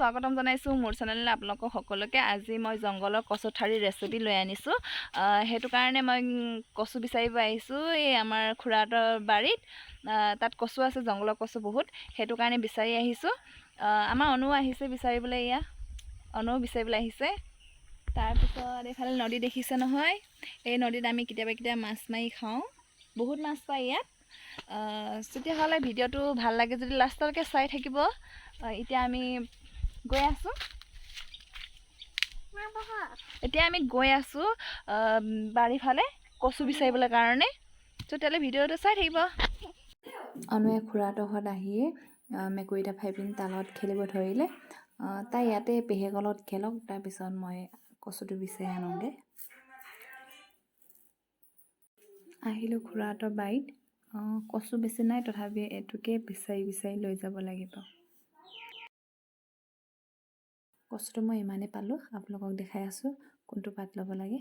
স্বাগতম জনাইছোঁ মোৰ চেনেললৈ আপোনালোকক সকলোকে। আজি মই জংঘলৰ কচু ঠাৰিৰ ৰেচিপি লৈ আনিছোঁ। সেইটো কাৰণে মই কচু বিচাৰিব আহিছোঁ এই আমাৰ খুৰাহঁতৰ বাৰীত। তাত কচু আছে, জংঘলৰ কচু বহুত, সেইটো কাৰণে বিচাৰি আহিছোঁ। আমাৰ অনুও আহিছে বিচাৰিবলৈ, এয়া অনুও বিচাৰিবলৈ আহিছে। তাৰপিছত এইফালে নদী দেখিছে নহয়, এই নদীত আমি কেতিয়াবা কেতিয়াবা মাছ মাৰি খাওঁ, বহুত মাছ পায় ইয়াত। তেতিয়াহ'লে ভিডিঅ'টো ভাল লাগে যদি লাষ্টলৈকে চাই থাকিব। এতিয়া আমি গৈ আছোঁ বাৰীৰ ফালে কচু বিচাৰিবলৈ কাৰণে। তেতিয়াহ'লে ভিডিঅ'টো চাই থাকিব। অনুৱে খুৰাহঁতৰ ঘৰত আহিয়ে মেকুৰী এটা ফাই পিনি তালত খেলিব ধৰিলে। তাই ইয়াতে পেহীয়েকৰ লগত খেলক, তাৰপিছত মই কচুটো বিচাৰি আনোগৈ। আহিলোঁ খুৰাহঁতৰ বাৰীত। কচু বেছি নাই, তথাপি এইটোকে বিচাৰি বিচাৰি লৈ যাব লাগিব। কচুটো মই ইমানেই পালোঁ, আপোনালোকক দেখাই আছোঁ কোনটো পাত ল'ব লাগে।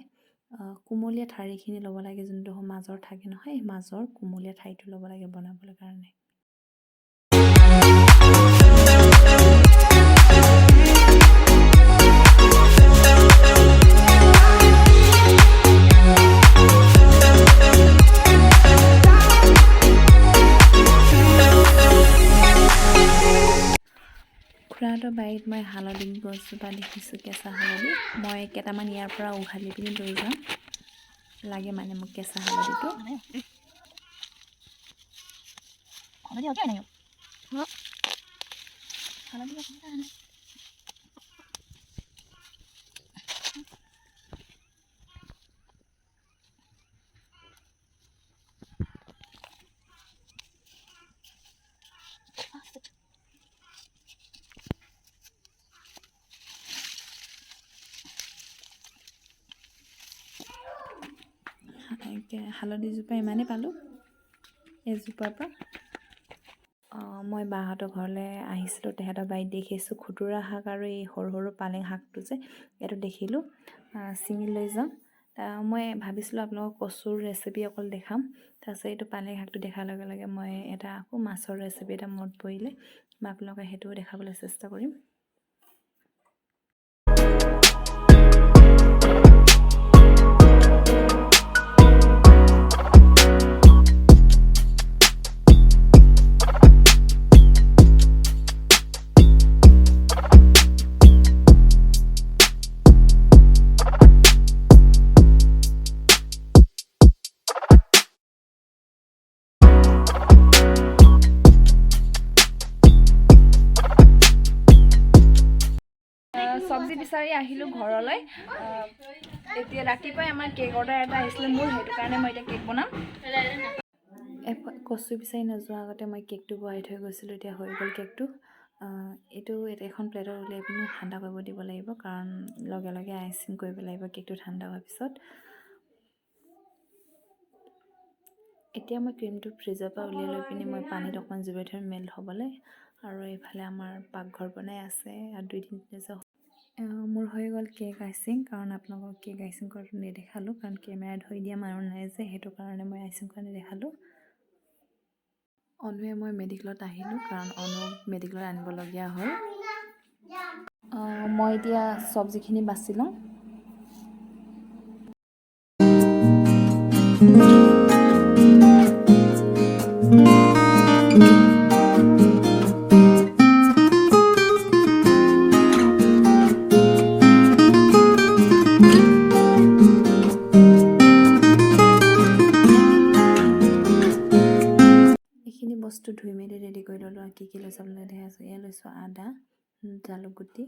কোমলীয়া ঠাৰিখিনি ল'ব লাগে, যোনটো মাজৰ থাকে নহয়, সেই মাজৰ কোমলীয়া ঠাৰিটো ল'ব লাগে বনাবলৈ কাৰণে। খুৰাহঁতৰ বাৰীত মই হালধি গছজোপা দেখিছোঁ, কেঁচা হালধি। মই কেইটামান ইয়াৰ পৰা উঘালি পিনি লৈ যাম, লাগে মানে মোক কেঁচা হালধিটো। হালধিজোপা ইমানেই পালোঁ এজোপাৰ পৰা। মই বাহঁতৰ ঘৰলৈ আহিছিলোঁ, তেহেঁতৰ বাৰীত দেখিছোঁ খুতুৰা শাক আৰু এই সৰু সৰু পালেং শাকটো যে এইটো দেখিলোঁ, ছিঙি লৈ যাম। মই ভাবিছিলোঁ আপোনালোকক কচুৰ ৰেচিপি অকল দেখাম, তাৰপিছত এইটো পালেং শাকটো দেখাৰ লগে লগে মই এটা আকৌ মাছৰ ৰেচিপি এটা মনত পৰিলে, মই আপোনালোকক সেইটোও দেখাবলৈ চেষ্টা কৰিম। চব্জি বিচাৰি আহিলোঁ ঘৰলৈ। এতিয়া ৰাতিপুৱাই আমাৰ কেক অৰ্ডাৰ এটা আহিছিলে মোৰ, সেইটো কাৰণে মই এতিয়া কেক বনাম। কচু বিচাৰি নোযোৱাৰ আগতে মই কেকটো বহাই থৈ গৈছিলোঁ, এতিয়া হৈ গ'ল কেকটো। এইটো এখন প্লেটত উলিয়াই পিনি ঠাণ্ডা কৰিব দিব লাগিব, কাৰণ লগে লগে আইচিং কৰিব লাগিব কেকটো ঠাণ্ডা হোৱাৰ পিছত। এতিয়া মই ক্ৰীমটো ফ্ৰিজৰ পৰা উলিয়াই লৈ পিনি মই পানীত অকণমান জুবাই থৈ মেল্ট হ'বলৈ, আৰু এইফালে আমাৰ পাকঘৰ বনাই আছে। আৰু 2-3 দিন মোৰ হৈ গ'ল কেক আইচিং, কাৰণ আপোনালোকক কেক আইচিং কৰাটো নেদেখালোঁ, কাৰণ কেমেৰা ধৰি দিয়া মানুহ নাই যে, সেইটো কাৰণে মই আইচিং কৰা নেদেখালোঁ। অনুৱে মই মেডিকেলত আহিলোঁ, কাৰণ অনু মেডিকেলত আনিবলগীয়া হ'ল। মই এতিয়া চব্জিখিনি বাছি লওঁ। বস্তু ধুই মেলি ৰেডি কৰি ল'লোঁ। আৰু কি লৈছোঁ আপোনালোকে দেখাই আছোঁ। এয়া লৈছোঁ আদা, জালুক গুটি,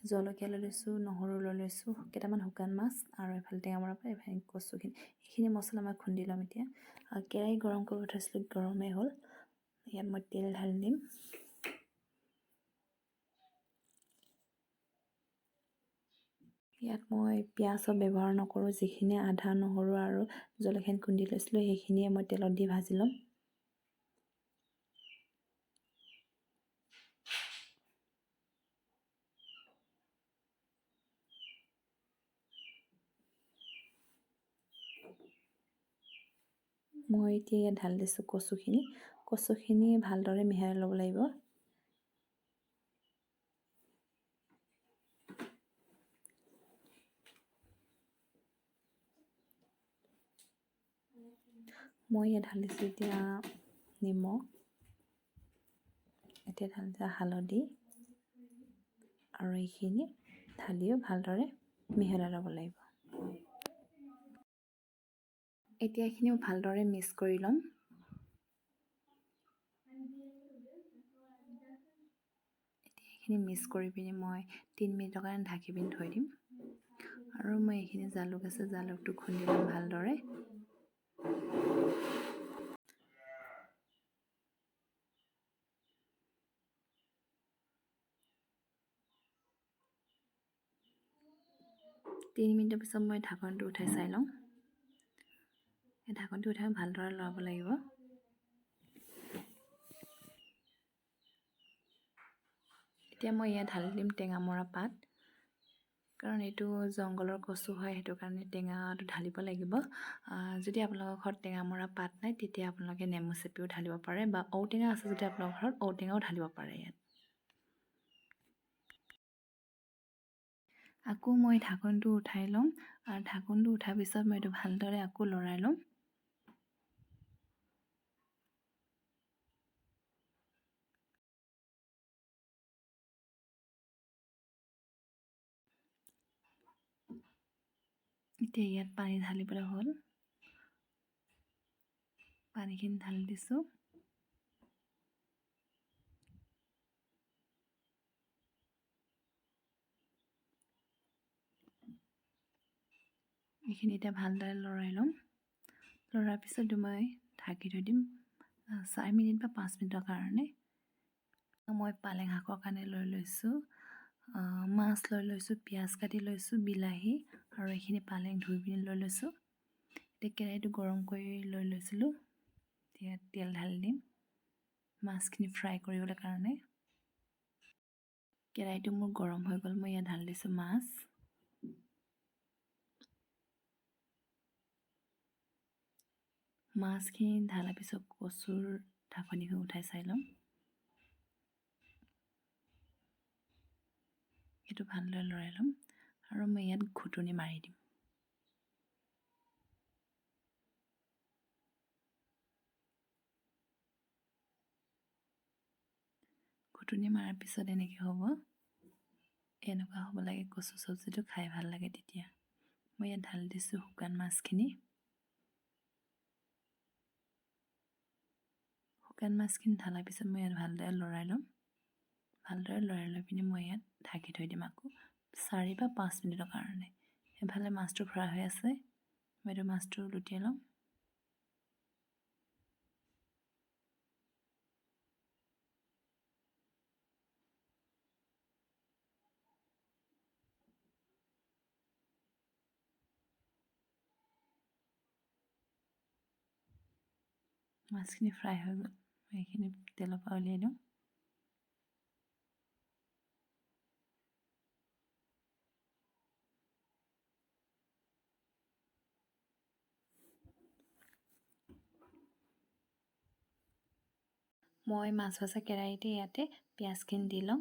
জলকীয়া লৈ লৈছোঁ, নহৰু লৈ লৈছোঁ, কেইটামান শুকান মাছ, আৰু এইফালে টেঙামৰাৰ পৰা এইফালে কচুখিনি। এইখিনি মছলা মই খুন্দি ল'ম এতিয়া। কেৰাহী গৰম কৰিব থৈছিলোঁ, গৰমেই হ'ল। ইয়াত মই তেল ঢালি দিম। ইয়াত মই পিঁয়াজৰ ব্যৱহাৰ নকৰোঁ, যিখিনি আদা, নহৰু আৰু জলকীয়া খুন্দি লৈছিলোঁ সেইখিনিয়ে মই তেলত দি ভাজি ল'ম। মই এতিয়া ইয়াত ঢালি দিছোঁ কচুখিনি ভালদৰে মিহলাই ল'ব লাগিব। মই ইয়াত ঢালিছোঁ এতিয়া নিমখ, এতিয়া ঢালিছোঁ হালধি, আৰু এইখিনি ঢালিও ভালদৰে মিহলাই ল'ব লাগিব। এতিয়া এইখিনিও ভালদৰে মিক্স কৰি ল'ম। এতিয়া এইখিনি মিক্স কৰি পিনি মই 3 মিনিটৰ কাৰণে ঢাকি পিনি থৈ দিম। আৰু মই এইখিনি জালুক আছে, জালুকটো খুন্দি ল'ম ভালদৰে। তিনি মিনিটৰ পিছত মই ঢাকনটো উঠাই চাই লওঁ। এই ঢাকনটো উঠাই ভালদৰে লৰাব লাগিব। এতিয়া মই ইয়াত ঢালি দিম টেঙামৰা পাত, কাৰণ এইটো জংঘলৰ কচু হয়, সেইটো কাৰণে টেঙাটো ঢালিব লাগিব। যদি আপোনালোকৰ ঘৰত টেঙামৰা পাত নাই, তেতিয়া আপোনালোকে নেমু চেপিও ঢালিব পাৰে, বা ঔটেঙা আছে যদি আপোনালোকৰ ঘৰত ঔটেঙাও ঢালিব পাৰে ইয়াত। আকৌ মই ঢাকনটো উঠাই ল'ম, আৰু ঢাকনটো উঠাৰ পিছত মই এইটো ভালদৰে আকৌ লৰাই ল'ম। এতিয়া ইয়াত পানী ঢালিবলৈ হ'ল, পানীখিনি ঢালি দিছোঁ। এইখিনি এতিয়া ভালদৰে লৰাই ল'ম। লৰাৰ পিছত মই ঢাকি থৈ দিম 4 মিনিট বা 5 মিনিটৰ কাৰণে। মই পালেং শাকৰ কাৰণে লৈ লৈছোঁ মাছ, লৈ লৈছোঁ পিঁয়াজ কাটি লৈছোঁ, বিলাহী, আৰু এইখিনি পালেং ধুই পিনি লৈ লৈছোঁ। এতিয়া কেৰাহীটো গৰম কৰি লৈ লৈছিলোঁ। এতিয়া তেল ঢালি দিম মাছখিনি ফ্ৰাই কৰিবলৈ কাৰণে। কেৰাহীটো মোৰ গৰম হৈ গ'ল, মই ইয়াত ঢালি দিছোঁ মাছ। মাছখিনি ঢালাৰ পিছত কচুৰ ঢাকনিখন উঠাই চাই ল'ম। এইটো ভালদৰে লৰাই ল'ম, আৰু মই ইয়াত ঘুটনি মাৰি দিম। ঘুটনি মৰাৰ পিছত এনেকৈ হ'ব, এনেকুৱা হ'ব লাগে। কচু চব্জিটো খাই ভাল লাগে তেতিয়া। মই ইয়াত ঢালি দিছোঁ শুকান মাছখিনি। শুকান মাছখিনি ঢালাৰ পিছত মই ইয়াত ভালদৰে লৰাই ল'ম। ভালদৰে লৰাই লৈ পিনি মই ইয়াত ঢাকি থৈ দিম আকৌ 4 বা 5 মিনিটৰ কাৰণে। এফালে মাছটো ফ্ৰাই হৈ আছে, মই এইটো মাছটো লুটিয়াই ল'ম। মাছখিনি ফ্ৰাই হৈ গ'ল, মই এইখিনি তেলৰ পৰা উলিয়াই দিওঁ। মই মাছ ভজা কেৰাহীতে ইয়াতে পিঁয়াজখিনি দি ল'ম।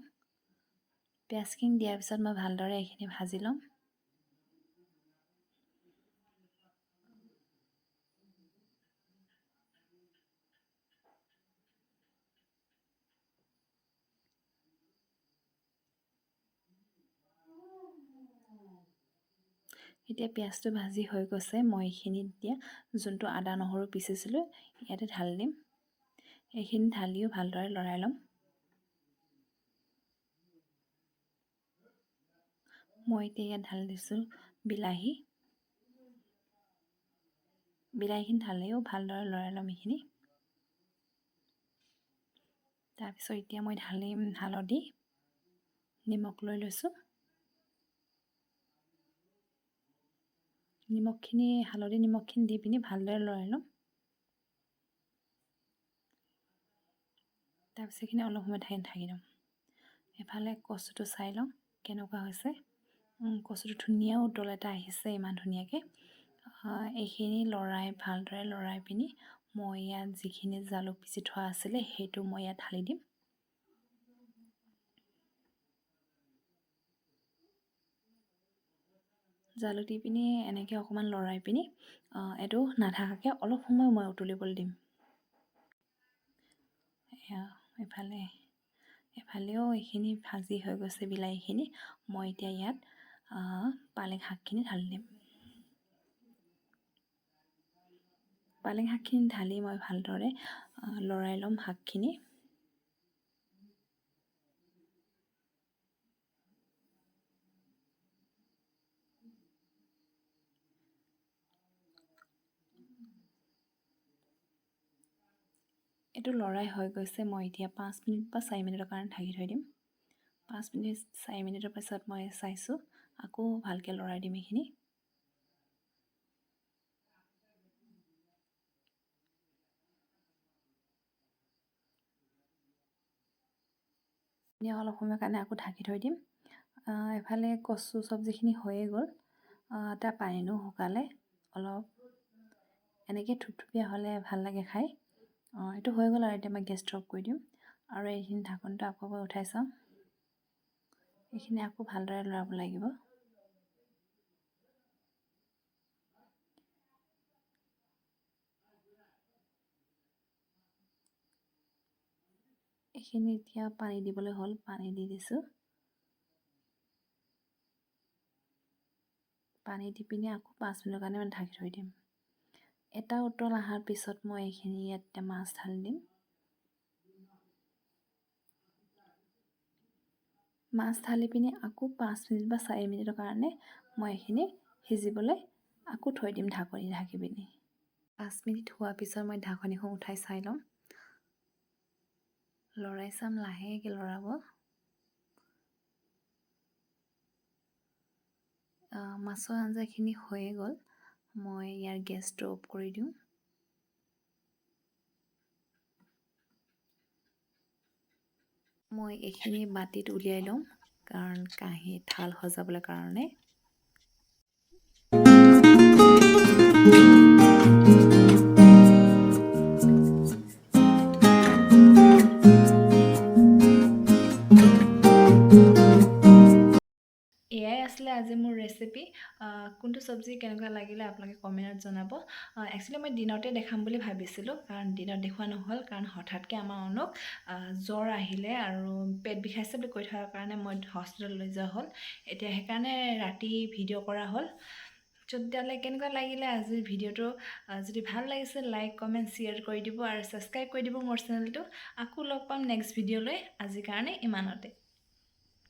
পিঁয়াজখিনি দিয়াৰ পিছত মই ভালদৰে এইখিনি ভাজি ল'ম। এতিয়া পিঁয়াজটো ভাজি হৈ গৈছে, মই এইখিনি এতিয়া যোনটো আদা নহৰু পিচিছিলোঁ ইয়াতে ঢালি দিম। এইখিনি ঢালিও ভালদৰে লৰাই ল'ম। মই এতিয়া ইয়াত ঢালি দিছোঁ বিলাহী। বিলাহীখিনি ঢালিও ভালদৰে লৰাই ল'ম এইখিনি। তাৰপিছত এতিয়া মই ঢালিম হালধি, নিমখ লৈ লৈছোঁ। হালধি নিমখখিনি দি পিনি ভালদৰে লৰাই ল'ম। তাৰপিছত এইখিনি অলপ সময় ঢাকি দিম। এফালে কচুটো চাই লওঁ কেনেকুৱা হৈছে। কচুটো ধুনীয়া উতল এটা আহিছে, ইমান ধুনীয়াকৈ। এইখিনি ভালদৰে লৰাই পিনি মই ইয়াত যিখিনি জালুক পিচি থোৱা আছিলে সেইটো মই ইয়াত ঢালি দিম। জালুক দি পিনি এনেকৈ অকণমান লৰাই পিনি এইটো নাথাকাকৈ অলপ সময় মই উতলিবলৈ দিম। এয়া এফালেও এইখিনি ভাজি হৈ গৈছে বিলাহীখিনি। মই এতিয়া ইয়াত পালেং শাকখিনি ঢালি দিম। পালেং শাকখিনি ঢালি মই ভালদৰে লৰাই ল'ম শাকখিনি। এইটো লৰাই হৈ গৈছে। মই এতিয়া 5 মিনিট বা 4 মিনিটৰ কাৰণে ঢাকি থৈ দিম। 5 মিনিট 4 মিনিটৰ পাছত মই চাইছোঁ, আকৌ ভালকৈ লৰাই দিম এইখিনি। অলপ সময়ৰ কাৰণে আকৌ ঢাকি থৈ দিম। এফালে কচু চব্জিখিনি হৈয়ে গ'ল। তাৰ পানীও শুকালে অলপ। এনেকৈ থুপথুপীয়া হ'লে ভাল লাগে খাই। এইটো হৈ গ'ল আৰু এতিয়া মই গেছটো অফ কৰি দিম আৰু এইখিনি ঢাকনটো আকৌ এবাৰ উঠাই চাওঁ। এইখিনি আকৌ ভালদৰে লৰাব লাগিব। এইখিনি এতিয়া পানী দিবলৈ হ'ল, পানী দি দিছোঁ। পানী দি পিনি আকৌ 5 মিনিটৰ কাৰণে মই ঢাকি থৈ দিম। এটা উতল অহাৰ পিছত মই এইখিনি ইয়াত মাছ ঢালি দিম। মাছ ঢালি পিনি আকৌ 5 মিনিট বা 4 মিনিটৰ কাৰণে মই এইখিনি সিজিবলৈ আকৌ থৈ দিম ঢাকনি ঢাকি পিনি। 5 মিনিট হোৱাৰ পিছত মই ঢাকনিখন উঠাই চাই ল'ম। লৰাই চাম, লাহেকৈ লৰাব। মাছৰ আঞ্জাখিনি হৈয়ে গ'ল। মই ইয়াৰ গেছটো অফ কৰি দিওঁ। মই এইখিনি বাতিত উলিয়াই ল'ম, কাৰণ কাঁহী থাল সজাবলৈ কাৰণে। এয়াই আছিলে আজি মোৰ ৰেচিপি। কোনটো চব্জি কেনেকুৱা লাগিলে আপোনালোকে কমেণ্টত জনাব। একচুৱেলি মই দিনতে দেখাম বুলি ভাবিছিলোঁ, কাৰণ দিনত দেখুওৱা নহ'ল, কাৰণ হঠাৎকৈ আমাৰ অনুক জ্বৰ আহিলে আৰু পেট বিষাইছে বুলি কৈ থকাৰ কাৰণে মই হস্পিটেল লৈ যোৱা হ'ল। এতিয়া সেইকাৰণে ৰাতি ভিডিঅ' কৰা হ'ল। তেতিয়াহ'লে কেনেকুৱা লাগিলে আজিৰ ভিডিঅ'টো? যদি ভাল লাগিছে লাইক কমেণ্ট শ্বেয়াৰ কৰি দিব আৰু ছাবস্ক্ৰাইব কৰি দিব মোৰ চেনেলটো। আকৌ লগ পাম নেক্সট ভিডিঅ'লৈ। আজিৰ কাৰণে ইমানতে।